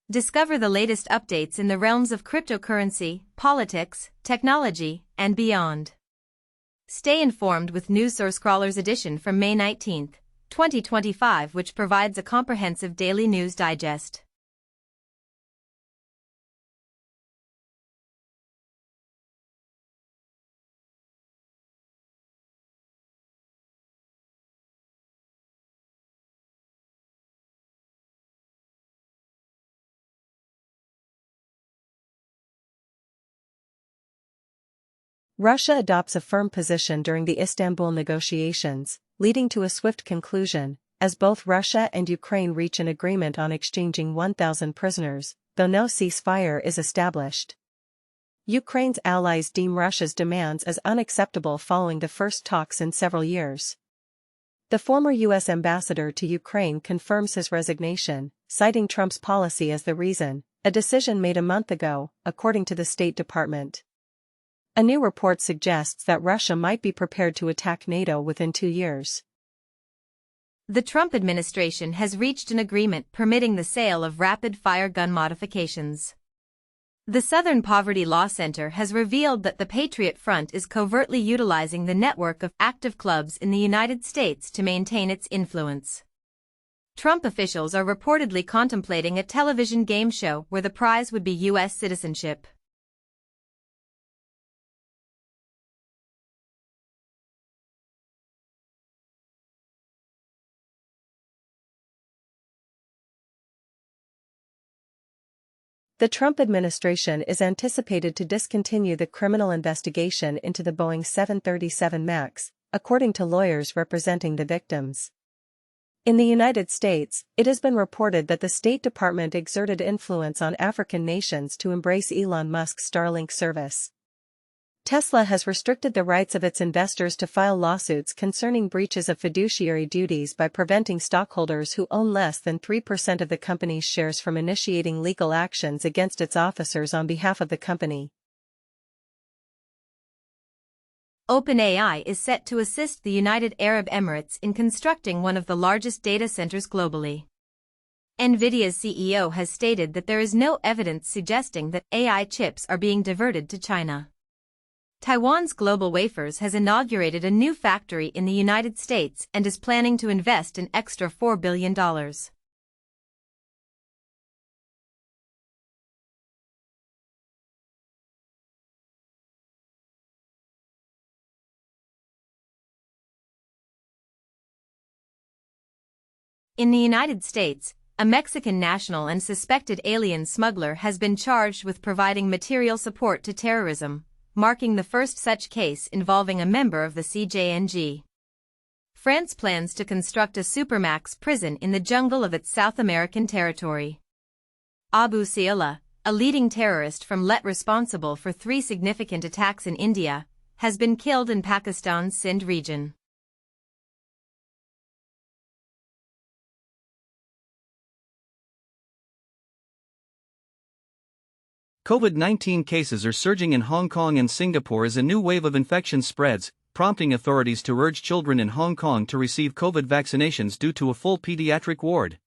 Discover the latest updates in the realms of cryptocurrency, politics, technology, and beyond. Stay informed with NewsSource Scrollers edition from May 19, 2025, which provides a comprehensive daily news digest. Russia adopts a firm position during the Istanbul negotiations, leading to a swift conclusion, as both Russia and Ukraine reach an agreement on exchanging 1,000 prisoners, though no ceasefire is established. Ukraine's allies deem Russia's demands as unacceptable following the first talks in several years. The former U.S. ambassador to Ukraine confirms his resignation, citing Trump's policy as the reason, a decision made a month ago, according to the State Department. A new report suggests that Russia might be prepared to attack NATO within 2 years. The Trump administration has reached an agreement permitting the sale of rapid-fire gun modifications. The Southern Poverty Law Center has revealed that the Patriot Front is covertly utilizing the network of active clubs in the United States to maintain its influence. Trump officials are reportedly contemplating a television game show where the prize would be U.S. citizenship. The Trump administration is anticipated to discontinue the criminal investigation into the Boeing 737 MAX, according to lawyers representing the victims. In the United States, it has been reported that the State Department exerted influence on African nations to embrace Elon Musk's Starlink service. Tesla has restricted the rights of its investors to file lawsuits concerning breaches of fiduciary duties by preventing stockholders who own less than 3% of the company's shares from initiating legal actions against its officers on behalf of the company. OpenAI is set to assist the United Arab Emirates in constructing one of the largest data centers globally. NVIDIA's CEO has stated that there is no evidence suggesting that AI chips are being diverted to China. Taiwan's Global Wafers has inaugurated a new factory in the United States and is planning to invest an extra $4 billion. In the United States, a Mexican national and suspected alien smuggler has been charged with providing material support to terrorism, marking the first such case involving a member of the CJNG. France plans to construct a supermax prison in the jungle of its South American territory. Abu Siala, a leading terrorist from Let responsible for 3 significant attacks in India, has been killed in Pakistan's Sindh region. COVID-19 cases are surging in Hong Kong and Singapore as a new wave of infection spreads, prompting authorities to urge children in Hong Kong to receive COVID vaccinations due to a full pediatric ward.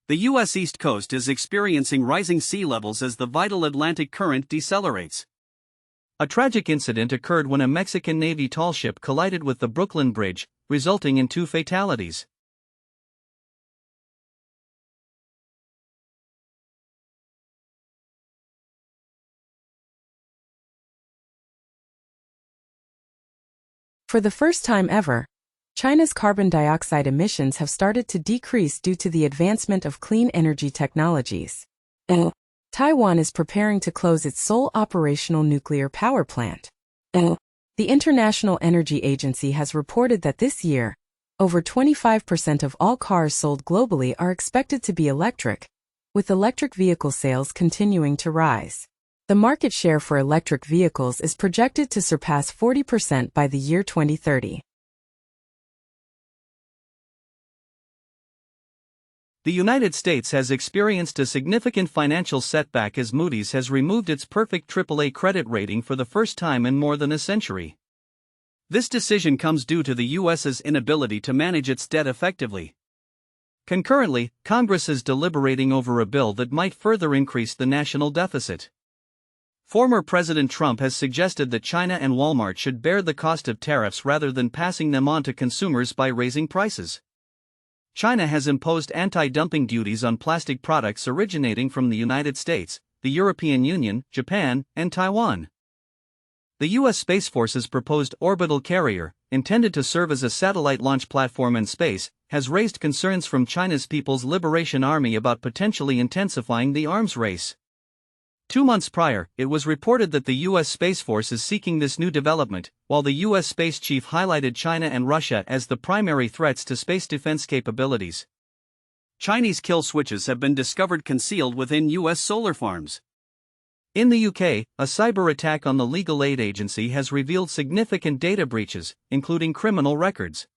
The U.S. East Coast is experiencing rising sea levels as the vital Atlantic current decelerates. A tragic incident occurred when a Mexican Navy tall ship collided with the Brooklyn Bridge, resulting in 2 fatalities. For the first time ever, China's carbon dioxide emissions have started to decrease due to the advancement of clean energy technologies. Taiwan is preparing to close its sole operational nuclear power plant. The International Energy Agency has reported that this year, over 25% of all cars sold globally are expected to be electric, with electric vehicle sales continuing to rise. The market share for electric vehicles is projected to surpass 40% by the year 2030. The United States has experienced a significant financial setback as Moody's has removed its perfect AAA credit rating for the first time in more than a century. This decision comes due to the U.S.'s inability to manage its debt effectively. Concurrently, Congress is deliberating over a bill that might further increase the national deficit. Former President Trump has suggested that China and Walmart should bear the cost of tariffs rather than passing them on to consumers by raising prices. China has imposed anti-dumping duties on plastic products originating from the United States, the European Union, Japan, and Taiwan. The U.S. Space Force's proposed orbital carrier, intended to serve as a satellite launch platform in space, has raised concerns from China's People's Liberation Army about potentially intensifying the arms race. 2 months prior, it was reported that the U.S. Space Force is seeking this new development, while the U.S. Space Chief highlighted China and Russia as the primary threats to space defense capabilities. Chinese kill switches have been discovered concealed within U.S. solar farms. In the UK, a cyber attack on the legal aid agency has revealed significant data breaches, including criminal records.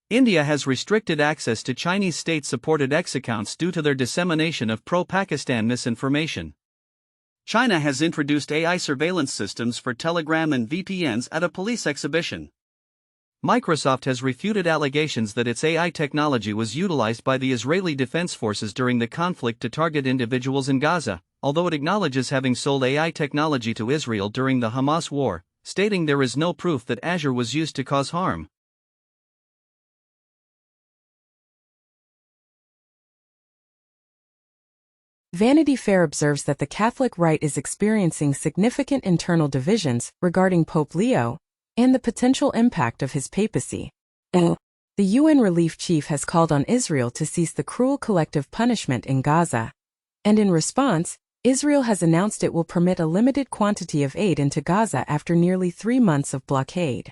India has restricted access to Chinese state-supported X accounts due to their dissemination of pro-Pakistan misinformation. China has introduced AI surveillance systems for Telegram and VPNs at a police exhibition. Microsoft has refuted allegations that its AI technology was utilized by the Israeli Defense Forces during the conflict to target individuals in Gaza, although it acknowledges having sold AI technology to Israel during the Hamas war, stating there is no proof that Azure was used to cause harm. Vanity Fair observes that the Catholic Rite is experiencing significant internal divisions regarding Pope Leo and the potential impact of his papacy. The UN relief chief has called on Israel to cease the cruel collective punishment in Gaza. And in response, Israel has announced it will permit a limited quantity of aid into Gaza after nearly 3 months of blockade.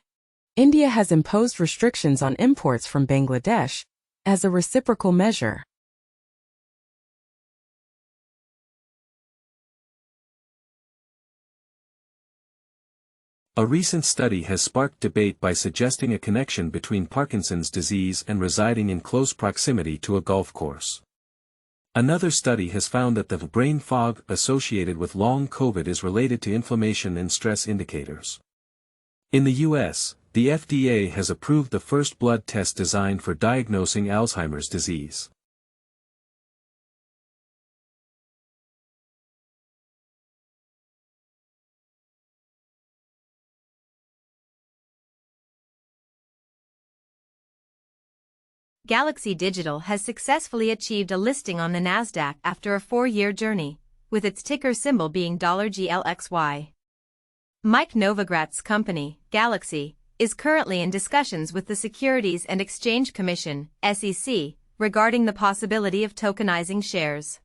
India has imposed restrictions on imports from Bangladesh as a reciprocal measure. A recent study has sparked debate by suggesting a connection between Parkinson's disease and residing in close proximity to a golf course. Another study has found that the brain fog associated with long COVID is related to inflammation and stress indicators. In the U.S., the FDA has approved the first blood test designed for diagnosing Alzheimer's disease. Galaxy Digital has successfully achieved a listing on the Nasdaq after a 4-year journey, with its ticker symbol being $GLXY. Mike Novogratz' company, Galaxy, is currently in discussions with the Securities and Exchange Commission, SEC, regarding the possibility of tokenizing shares.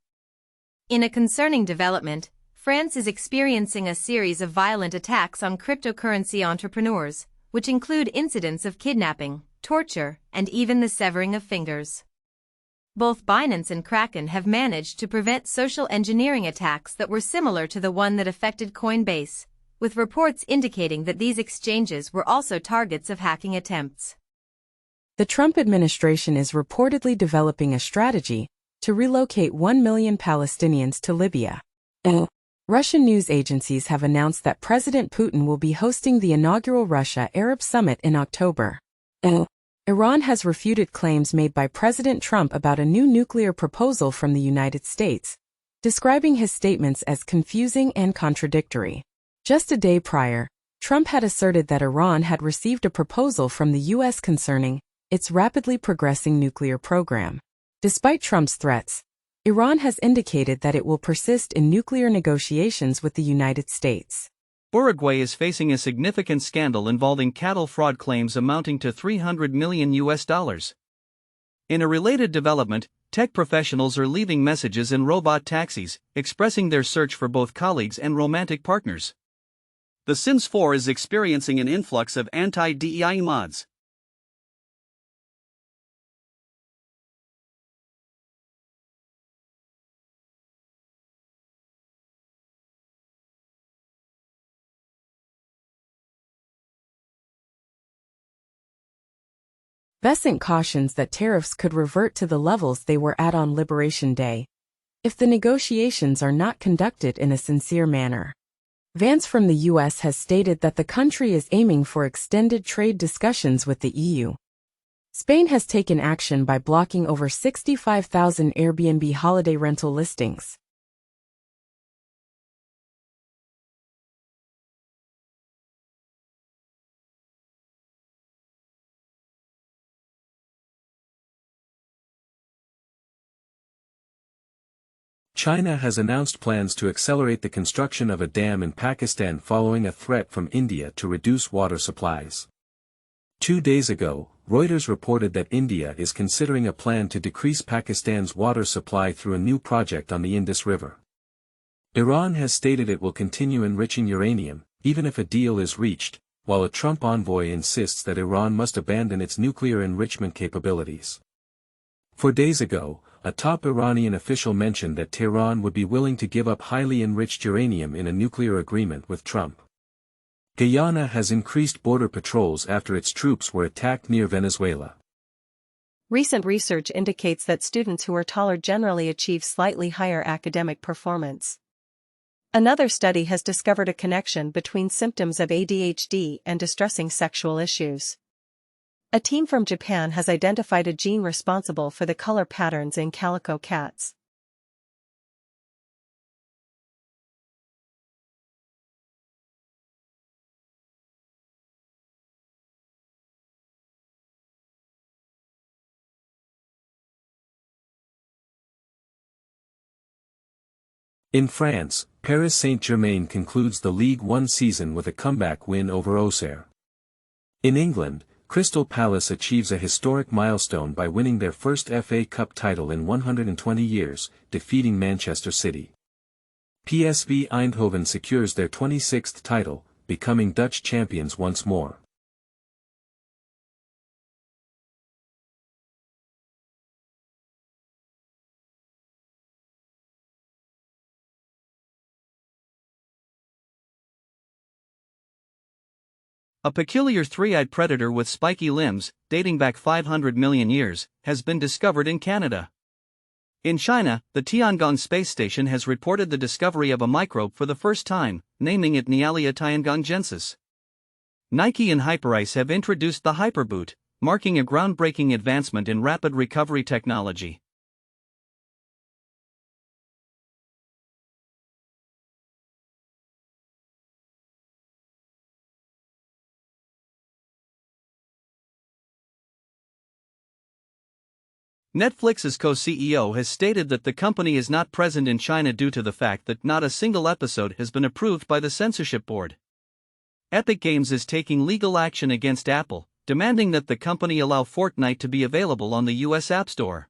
In a concerning development, France is experiencing a series of violent attacks on cryptocurrency entrepreneurs, which include incidents of kidnapping, torture, and even the severing of fingers. Both Binance and Kraken have managed to prevent social engineering attacks that were similar to the one that affected Coinbase, with reports indicating that these exchanges were also targets of hacking attempts. The Trump administration is reportedly developing a strategy to relocate 1 million Palestinians to Libya. Russian news agencies have announced that President Putin will be hosting the inaugural Russia-Arab Summit in October. Iran has refuted claims made by President Trump about a new nuclear proposal from the United States, describing his statements as confusing and contradictory. Just a day prior, Trump had asserted that Iran had received a proposal from the U.S. concerning its rapidly progressing nuclear program. Despite Trump's threats, Iran has indicated that it will persist in nuclear negotiations with the United States. Uruguay is facing a significant scandal involving cattle fraud claims amounting to $300 million. In a related development, tech professionals are leaving messages in robot taxis, expressing their search for both colleagues and romantic partners. The Sims 4 is experiencing an influx of anti-DEI mods. Besant cautions that tariffs could revert to the levels they were at on Liberation Day if the negotiations are not conducted in a sincere manner. Vance from the U.S. has stated that the country is aiming for extended trade discussions with the EU. Spain has taken action by blocking over 65,000 Airbnb holiday rental listings. China has announced plans to accelerate the construction of a dam in Pakistan following a threat from India to reduce water supplies. 2 days ago, Reuters reported that India is considering a plan to decrease Pakistan's water supply through a new project on the Indus River. Iran has stated it will continue enriching uranium, even if a deal is reached, while a Trump envoy insists that Iran must abandon its nuclear enrichment capabilities. 4 days ago, a top Iranian official mentioned that Tehran would be willing to give up highly enriched uranium in a nuclear agreement with Trump. Guyana has increased border patrols after its troops were attacked near Venezuela. Recent research indicates that students who are taller generally achieve slightly higher academic performance. Another study has discovered a connection between symptoms of ADHD and distressing sexual issues. A team from Japan has identified a gene responsible for the color patterns in calico cats. In France, Paris Saint-Germain concludes the Ligue 1 season with a comeback win over Auxerre. In England, Crystal Palace achieves a historic milestone by winning their first FA Cup title in 120 years, defeating Manchester City. PSV Eindhoven secures their 26th title, becoming Dutch champions once more. A peculiar three-eyed predator with spiky limbs, dating back 500 million years, has been discovered in Canada. In China, the Tiangong space station has reported the discovery of a microbe for the first time, naming it Nealia tiangongjensis. Nike and Hyperice have introduced the Hyperboot, marking a groundbreaking advancement in rapid recovery technology. Netflix's co-CEO has stated that the company is not present in China due to the fact that not a single episode has been approved by the censorship board. Epic Games is taking legal action against Apple, demanding that the company allow Fortnite to be available on the US App Store.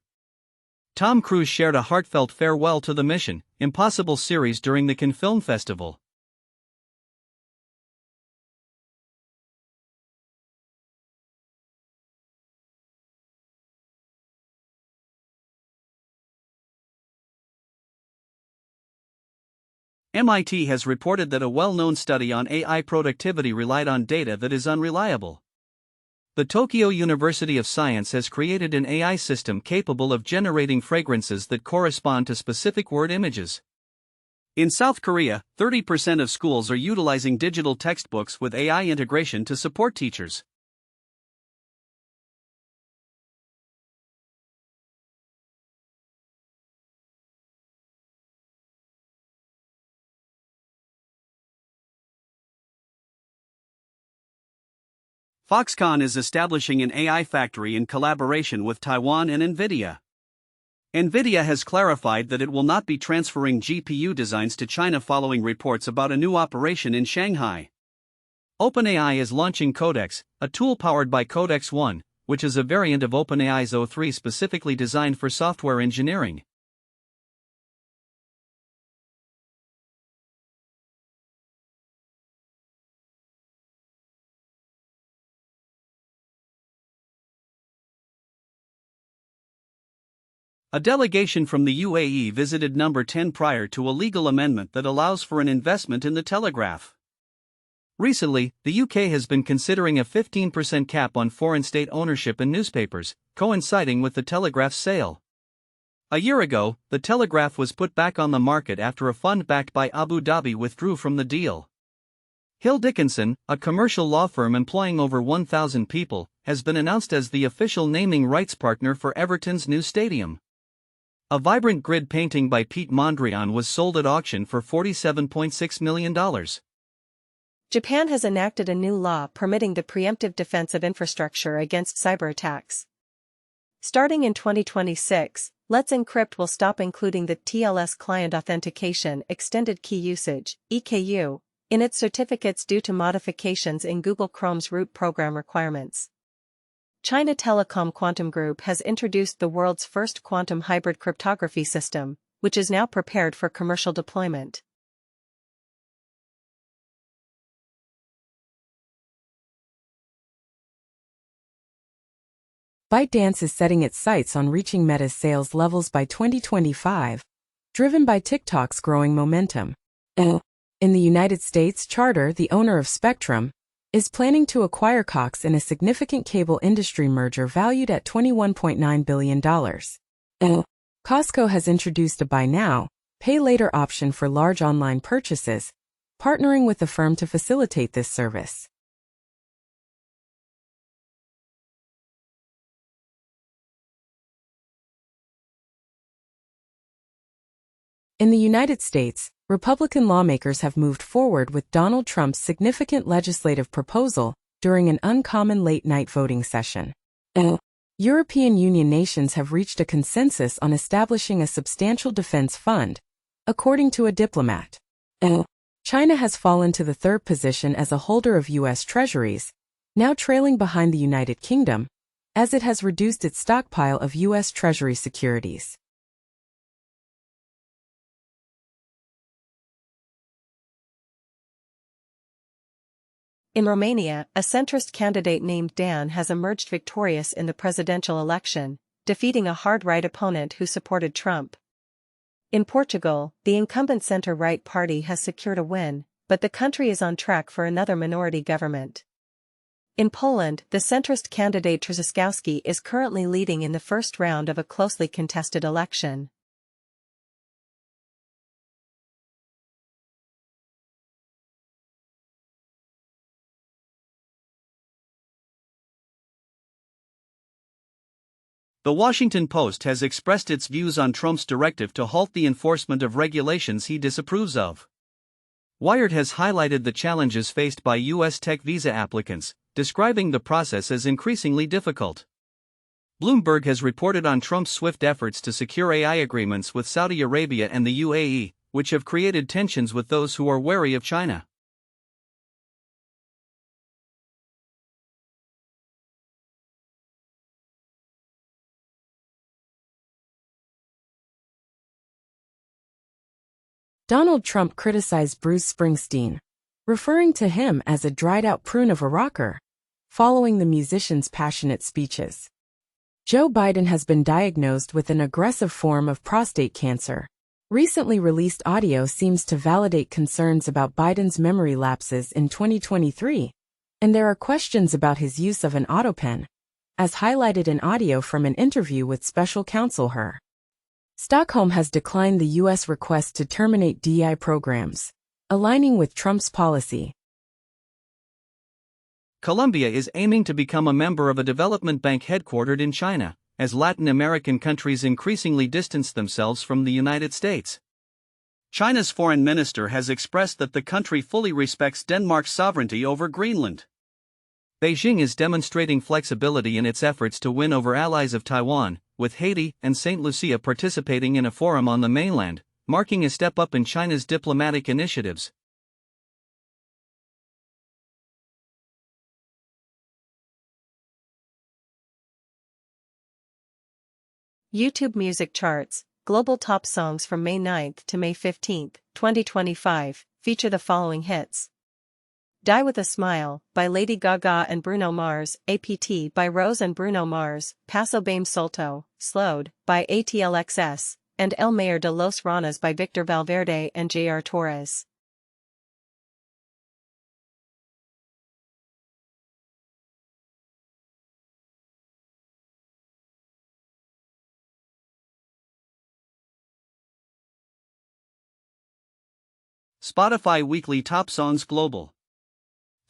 Tom Cruise shared a heartfelt farewell to the Mission Impossible series during the Cannes Film Festival. MIT has reported that a well-known study on AI productivity relied on data that is unreliable. The Tokyo University of Science has created an AI system capable of generating fragrances that correspond to specific word images. In South Korea, 30% of schools are utilizing digital textbooks with AI integration to support teachers. Foxconn is establishing an AI factory in collaboration with Taiwan and NVIDIA. NVIDIA has clarified that it will not be transferring GPU designs to China following reports about a new operation in Shanghai. OpenAI is launching Codex, a tool powered by Codex 1, which is a variant of OpenAI's O3 specifically designed for software engineering. A delegation from the UAE visited number 10 prior to a legal amendment that allows for an investment in the Telegraph. Recently, the UK has been considering a 15% cap on foreign state ownership in newspapers, coinciding with the Telegraph's sale. A year ago, the Telegraph was put back on the market after a fund backed by Abu Dhabi withdrew from the deal. Hill Dickinson, a commercial law firm employing over 1,000 people, has been announced as the official naming rights partner for Everton's new stadium. A vibrant grid painting by Pete Mondrian was sold at auction for $47.6 million. Japan has enacted a new law permitting the preemptive defense of infrastructure against cyber attacks. Starting in 2026, Let's Encrypt will stop including the TLS client authentication extended key usage, EKU, in its certificates due to modifications in Google Chrome's root program requirements. China Telecom Quantum Group has introduced the world's first quantum hybrid cryptography system, which is now prepared for commercial deployment. ByteDance is setting its sights on reaching Meta's sales levels by 2025, driven by TikTok's growing momentum. In the United States, Charter, the owner of Spectrum, is planning to acquire Cox in a significant cable industry merger valued at $21.9 billion. Costco has introduced a buy now, pay later option for large online purchases, partnering with the firm to facilitate this service. In the United States, Republican lawmakers have moved forward with Donald Trump's significant legislative proposal during an uncommon late-night voting session. European Union nations have reached a consensus on establishing a substantial defense fund, according to a diplomat. China has fallen to the third position as a holder of U.S. treasuries, now trailing behind the United Kingdom, as it has reduced its stockpile of U.S. Treasury securities. In Romania, a centrist candidate named Dan has emerged victorious in the presidential election, defeating a hard-right opponent who supported Trump. In Portugal, the incumbent center-right party has secured a win, but the country is on track for another minority government. In Poland, the centrist candidate Trzaskowski is currently leading in the first round of a closely contested election. The Washington Post has expressed its views on Trump's directive to halt the enforcement of regulations he disapproves of. Wired has highlighted the challenges faced by U.S. tech visa applicants, describing the process as increasingly difficult. Bloomberg has reported on Trump's swift efforts to secure AI agreements with Saudi Arabia and the UAE, which have created tensions with those who are wary of China. Donald Trump criticized Bruce Springsteen, referring to him as a dried-out prune of a rocker, following the musician's passionate speeches. Joe Biden has been diagnosed with an aggressive form of prostate cancer. Recently released audio seems to validate concerns about Biden's memory lapses in 2023, and there are questions about his use of an autopen, as highlighted in audio from an interview with special counsel Her. Stockholm has declined the U.S. request to terminate DI programs, aligning with Trump's policy. Colombia is aiming to become a member of a development bank headquartered in China, as Latin American countries increasingly distance themselves from the United States. China's foreign minister has expressed that the country fully respects Denmark's sovereignty over Greenland. Beijing is demonstrating flexibility in its efforts to win over allies of Taiwan, with Haiti and St. Lucia participating in a forum on the mainland, marking a step up in China's diplomatic initiatives. YouTube Music Charts, Global Top Songs from May 9 to May 15, 2025, feature the following hits. Die With a Smile, by Lady Gaga and Bruno Mars, APT by Rose and Bruno Mars, Paso Bem Solto, Slowed, by ATLXS, and El Mayor de los Ranas by Victor Valverde and J.R. Torres. Spotify Weekly Top Songs Global.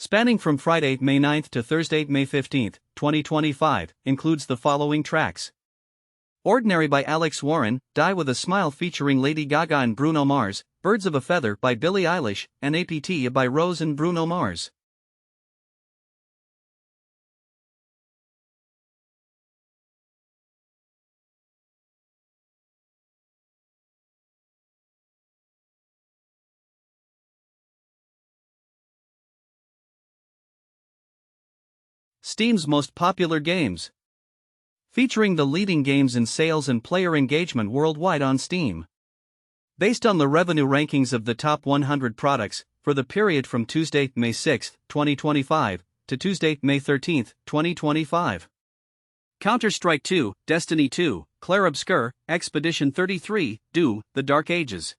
spanning from Friday, May 9 to Thursday, May 15, 2025, includes the following tracks. Ordinary by Alex Warren, Die with a Smile featuring Lady Gaga and Bruno Mars, Birds of a Feather by Billie Eilish, and APT by Rose and Bruno Mars. Steam's most popular games. Featuring the leading games in sales and player engagement worldwide on Steam. Based on the revenue rankings of the top 100 products, for the period from Tuesday, May 6, 2025, to Tuesday, May 13, 2025. Counter-Strike 2, Destiny 2, Clair Obscur, Expedition 33, The Dark Ages.